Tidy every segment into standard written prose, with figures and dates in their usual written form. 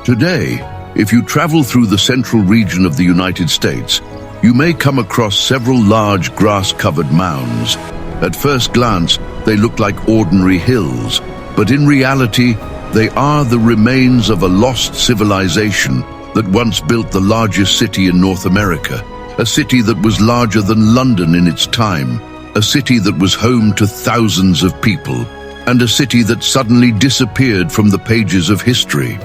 Today, if you travel through the central region of the United States, you may come across several large grass-covered mounds. At first glance, they look like ordinary hills, but in reality, they are the remains of a lost civilization that once built the largest city in North America, a city that was larger than London in its time, a city that was home to thousands of people, and a city that suddenly disappeared from the pages of history.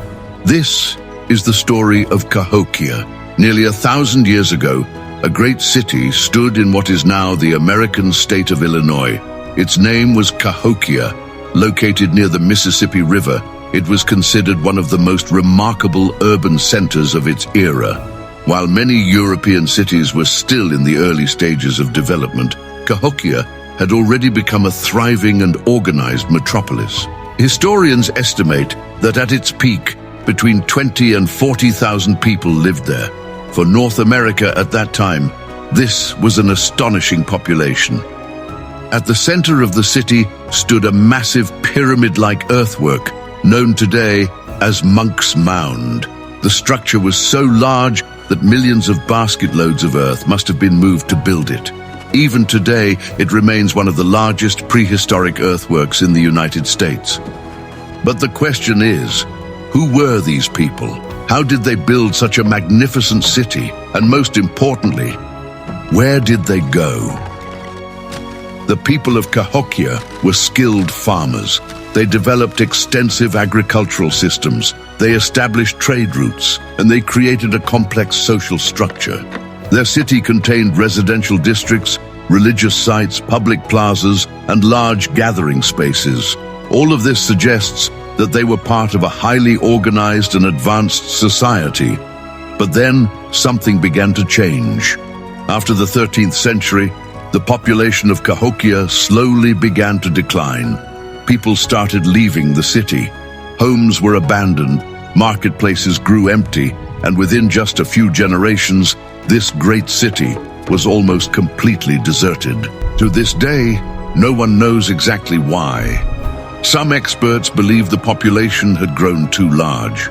This is the story of Cahokia. Nearly 1,000 years ago, a great city stood in what is now the American state of Illinois. Its name was Cahokia. Located near the Mississippi River, it was considered one of the most remarkable urban centers of its era. While many European cities were still in the early stages of development, Cahokia had already become a thriving and organized metropolis. Historians estimate that at its peak, between 20 and 40,000 people lived there. For North America at that time, this was an astonishing population. At the center of the city stood a massive pyramid-like earthwork, known today as Monk's Mound. The structure was so large that millions of basket loads of earth must have been moved to build it. Even today, it remains one of the largest prehistoric earthworks in the United States. But the question is, who were these people? How did they build such a magnificent city? And most importantly, where did they go? The people of Cahokia were skilled farmers. They developed extensive agricultural systems. They established trade routes, and they created a complex social structure. Their city contained residential districts, religious sites, public plazas, and large gathering spaces. All of this suggests that they were part of a highly organized and advanced society. But then, something began to change. After the 13th century, the population of Cahokia slowly began to decline. People started leaving the city. Homes were abandoned, marketplaces grew empty, and within just a few generations, this great city was almost completely deserted. To this day, no one knows exactly why. Some experts believe the population had grown too large.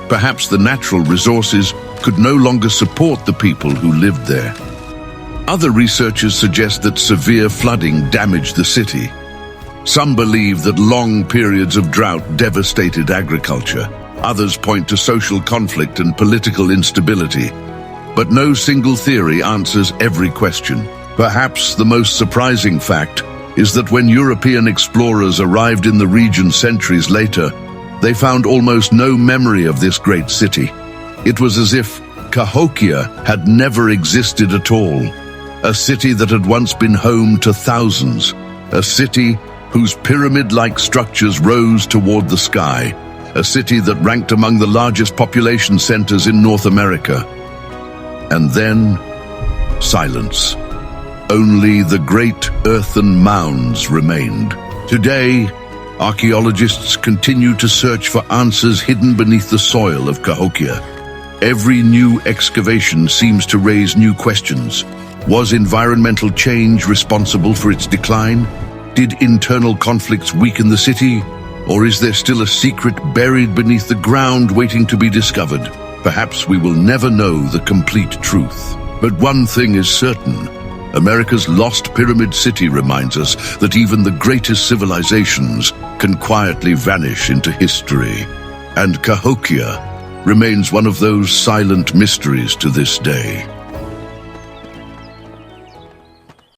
Perhaps the natural resources could no longer support the people who lived there. Other researchers suggest that severe flooding damaged the city. Some believe that long periods of drought devastated agriculture. Others point to social conflict and political instability. But no single theory answers every question. Perhaps the most surprising fact is that when European explorers arrived in the region centuries later, they found almost no memory of this great city. It was as if Cahokia had never existed at all. A city that had once been home to thousands. A city whose pyramid-like structures rose toward the sky. A city that ranked among the largest population centers in North America. And then, silence. Only the great earthen mounds remained. Today, archaeologists continue to search for answers hidden beneath the soil of Cahokia. Every new excavation seems to raise new questions. Was environmental change responsible for its decline? Did internal conflicts weaken the city? Or is there still a secret buried beneath the ground waiting to be discovered? Perhaps we will never know the complete truth. But one thing is certain. America's lost pyramid city reminds us that even the greatest civilizations can quietly vanish into history. And Cahokia remains one of those silent mysteries to this day.